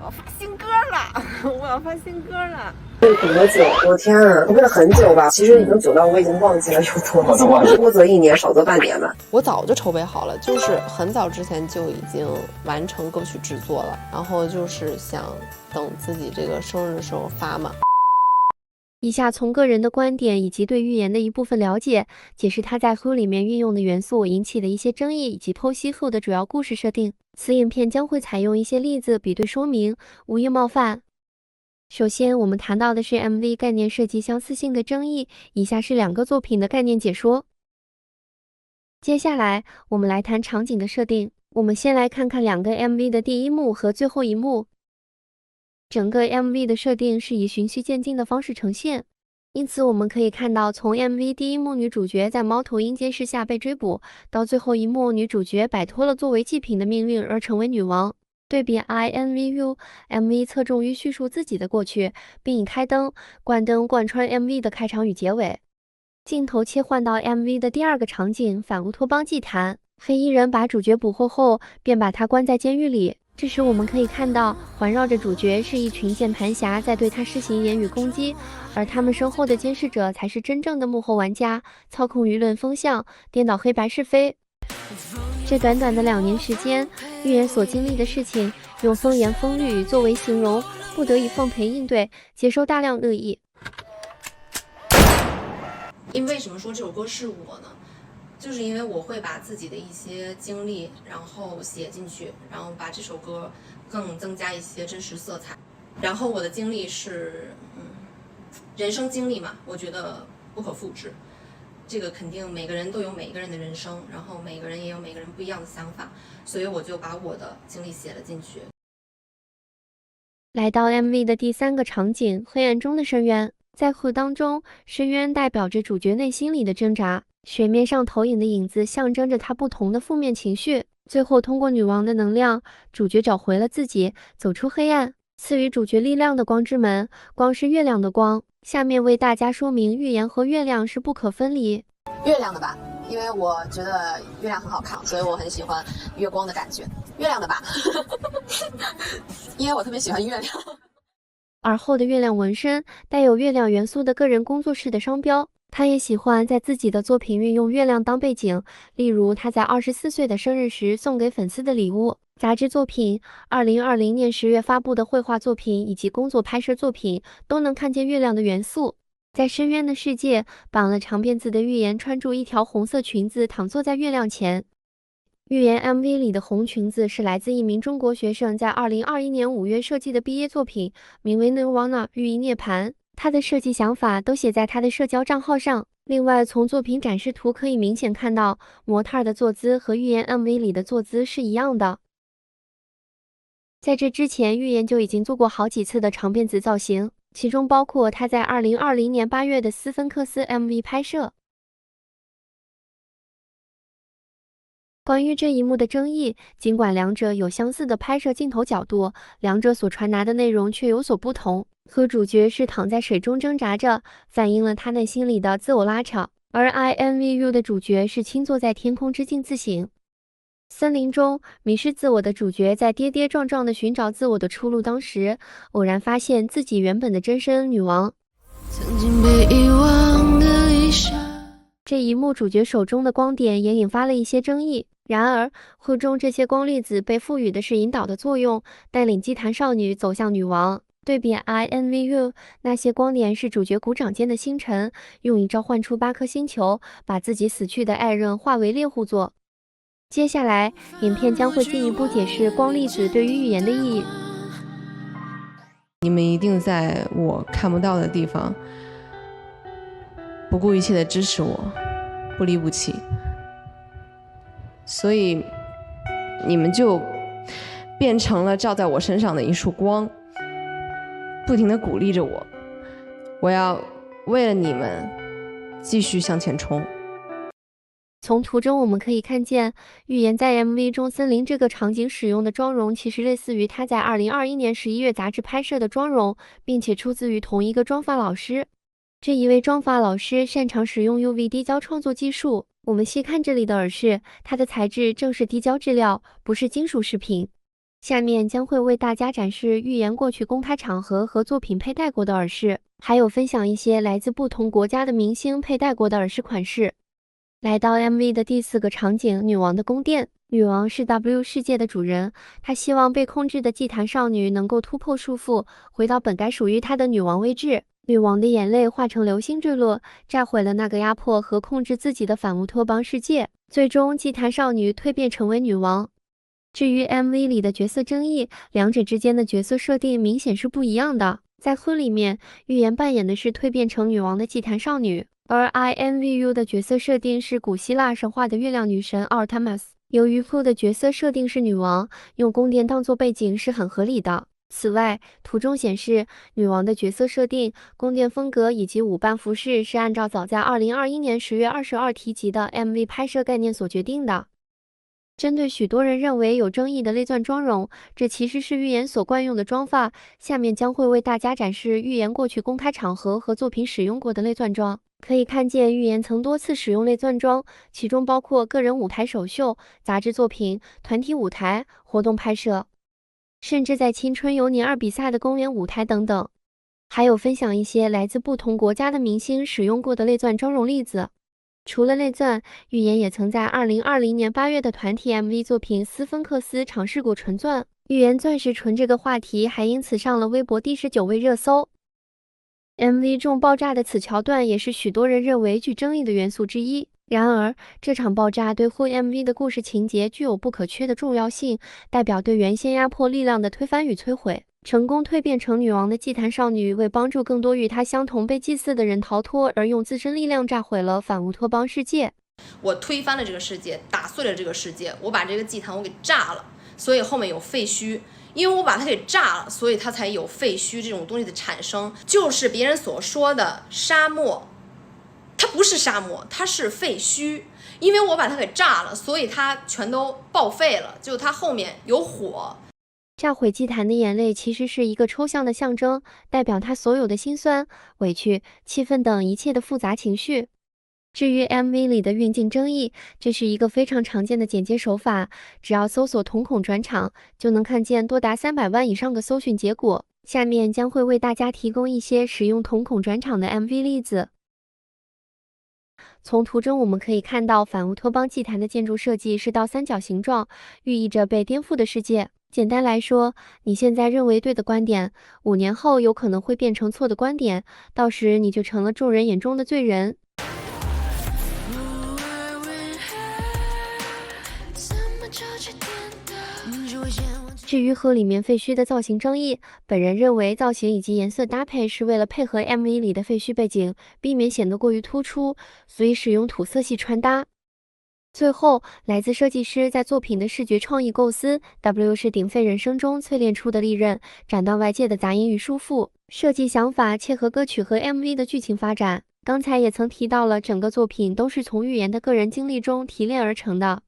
我发新歌了，我要发新歌了。多久？我天啊，不是很久吧？其实已经久到我已经忘记了有多久，多则1年，少则半年吧。我早就筹备好了，就是很早之前就已经完成歌曲制作了，然后就是想等自己这个生日的时候发嘛。以下从个人的观点以及对预言的一部分了解，解释他在 Who 里面运用的元素引起的一些争议，以及剖析 Who 的主要故事设定。此影片将会采用一些例子比对说明，无意冒犯。首先，我们谈到的是 MV 概念设计相似性的争议，以下是2个作品的概念解说。接下来，我们来谈场景的设定。我们先来看看2个 MV 的第一幕和最后一幕。整个 MV 的设定是以循序渐进的方式呈现，因此我们可以看到，从 MV 第一幕女主角在猫头鹰监视下被追捕，到最后一幕女主角摆脱了作为祭品的命运而成为女王。对比 INVU，MV 侧重于叙述自己的过去，并以开灯、关灯贯穿 MV 的开场与结尾。镜头切换到 MV 的第2个场景，反乌托邦祭坛。黑衣人把主角捕获后，便把他关在监狱里。这时我们可以看到，环绕着主角是一群键盘侠在对他施行言语攻击，而他们身后的监视者才是真正的幕后玩家，操控舆论风向，颠倒黑白是非。这短短的2年时间，预言所经历的事情，用风言风语作为形容，不得已奉陪应对，接收大量恶意。因为什么说这首歌是我呢？就是因为我会把自己的一些经历，然后写进去，然后把这首歌更增加一些真实色彩。然后我的经历是，人生经历嘛，我觉得不可复制。这个肯定每个人都有每个人的人生，然后每个人也有每个人不一样的想法，所以我就把我的经历写了进去。来到 MV 的第3个场景，黑暗中的深渊。在 Who 当中，深渊代表着主角内心里的挣扎，水面上投影的影子象征着他不同的负面情绪。最后通过女王的能量，主角找回了自己，走出黑暗。赐予主角力量的光之门，光是月亮的光。下面为大家说明预言和月亮是不可分离。月亮的吧，因为我觉得月亮很好看，所以我很喜欢月光的感觉。月亮的吧，因为我特别喜欢月亮。而后的月亮纹身带有月亮元素的个人工作室的商标。他也喜欢在自己的作品运用月亮当背景，例如他在24岁的生日时送给粉丝的礼物、杂志作品、2020年10月发布的绘画作品以及工作拍摄作品，都能看见月亮的元素。在深渊的世界，绑了长辫子的预言穿着一条红色裙子躺坐在月亮前。预言 MV 里的红裙子是来自一名中国学生在2021年5月设计的毕业作品，名为 Nirvana 寓意涅槃。他的设计想法都写在他的社交账号上。另外，从作品展示图可以明显看到，模特的坐姿和预言 MV 里的坐姿是一样的。在这之前，预言就已经做过好几次的长辫子造型，其中包括他在2020年8月的斯芬克斯 MV 拍摄。关于这一幕的争议，尽管两者有相似的拍摄镜头角度，两者所传达的内容却有所不同。和主角是躺在水中挣扎着，反映了他内心里的自我拉扯；而 INVU 的主角是倾坐在天空之境自省。森林中，迷失自我的主角在跌跌撞撞地寻找自我的出路，当时偶然发现自己原本的真身女王。曾经被遗忘的理想。这一幕主角手中的光点也引发了一些争议。然而，会中这些光粒子被赋予的是引导的作用，带领祭坛少女走向女王。对比 INVU， 那些光点是主角鼓掌间的星辰，用以召唤出8颗星球，把自己死去的爱人化为猎户座。接下来，影片将会进一步解释光粒子对于预言的意义。你们一定在我看不到的地方，不顾一切的支持我，不离不弃。所以你们就变成了照在我身上的一束光，不停地鼓励着我。我要为了你们继续向前冲。从图中我们可以看见，预言在 MV 中森林这个场景使用的妆容其实类似于他在2021年11月杂志拍摄的妆容，并且出自于同一个妆发老师。这一位妆发老师擅长使用 UV 滴胶创作技术。我们细看这里的耳饰，它的材质正是滴胶质料，不是金属饰品。下面将会为大家展示预言过去公开场合和作品佩戴过的耳饰，还有分享一些来自不同国家的明星佩戴过的耳饰款式。来到 MV 的第4个场景，女王的宫殿。女王是 W 世界的主人，她希望被控制的祭坛少女能够突破束缚，回到本该属于她的女王位置。女王的眼泪化成流星坠落，炸毁了那个压迫和控制自己的反乌托邦世界。最终，祭坛少女蜕变成为女王。至于 MV 里的角色争议，两者之间的角色设定明显是不一样的。在婚里面，预言扮演的是蜕变成女王的祭坛少女，而 INVU 的角色设定是古希腊神话的月亮女神奥尔塔马斯。由于 Fu 的角色设定是女王，用宫殿当作背景是很合理的。此外，图中显示女王的角色设定、宫殿风格以及舞伴服饰是按照早在2021年10月22提及的 MV 拍摄概念所决定的。针对许多人认为有争议的泪钻妆容，这其实是预言所惯用的妆发。下面将会为大家展示预言过去公开场合和作品使用过的泪钻妆。可以看见预言曾多次使用泪钻妆，其中包括个人舞台首秀、杂志作品、团体舞台、活动拍摄，甚至在青春有你2比赛的公园舞台等等。还有分享一些来自不同国家的明星使用过的泪钻妆容例子。除了泪钻，预言也曾在2020年8月的团体 MV 作品《斯芬克斯》尝试过纯钻。预言钻石纯这个话题还因此上了微博第19位热搜。MV 中爆炸的此桥段也是许多人认为具争议的元素之一。然而，这场爆炸对 Who MV 的故事情节具有不可缺的重要性，代表对原先压迫力量的推翻与摧毁。成功蜕变成女王的祭坛少女，为帮助更多与她相同被祭祀的人逃脱，而用自身力量炸毁了反乌托邦世界。我推翻了这个世界，打碎了这个世界，我把这个祭坛我给炸了，所以后面有废墟。因为我把它给炸了，所以它才有废墟这种东西的产生。就是别人所说的沙漠，它不是沙漠，它是废墟。因为我把它给炸了，所以它全都报废了，就它后面有火。炸毁祭坛的眼泪其实是一个抽象的象征，代表他所有的辛酸、委屈、气愤等一切的复杂情绪。至于 MV 里的运镜争议，这是一个非常常见的剪接手法，只要搜索瞳孔转场，就能看见多达300万以上个搜寻结果。下面将会为大家提供一些使用瞳孔转场的 MV 例子。从图中我们可以看到反乌托邦祭坛的建筑设计是倒三角形状，寓意着被颠覆的世界。简单来说，你现在认为对的观点，5年后有可能会变成错的观点，到时你就成了众人眼中的罪人。至于河里面废墟的造型争议，本人认为造型以及颜色搭配是为了配合 MV 里的废墟背景，避免显得过于突出，所以使用土色系穿搭。最后，来自设计师在作品的视觉创意构思 W 是鼎沸人生中淬炼出的利刃，斩断外界的杂音与束缚。设计想法切合歌曲和 MV 的剧情发展。刚才也曾提到了，整个作品都是从预言的个人经历中提炼而成的。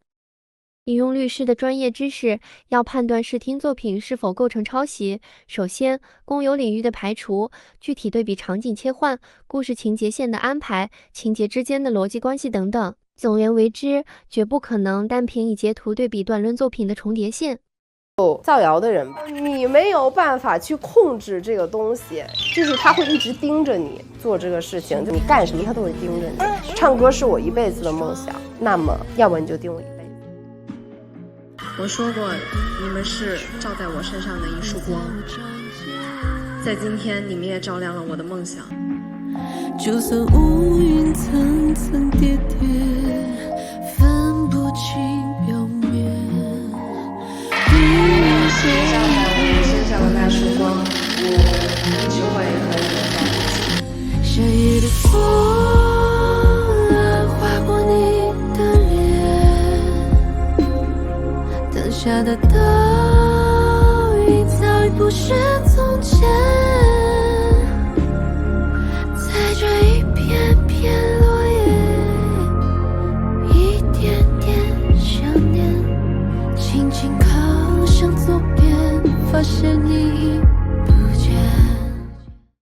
引用律师的专业知识，要判断视听作品是否构成抄袭，首先，公有领域的排除，具体对比场景切换，故事情节线的安排，情节之间的逻辑关系等等。总而为之，绝不可能单凭以截图对比断论作品的重叠线。造谣的人吧，你没有办法去控制这个东西，就是他会一直盯着你做这个事情，就你干什么他都会盯着你。唱歌是我一辈子的梦想，那么要不你就盯我一辈子。我说过，你们是照在我身上的一束光，在今天你们也照亮了我的梦想。就算乌云层层叠叠。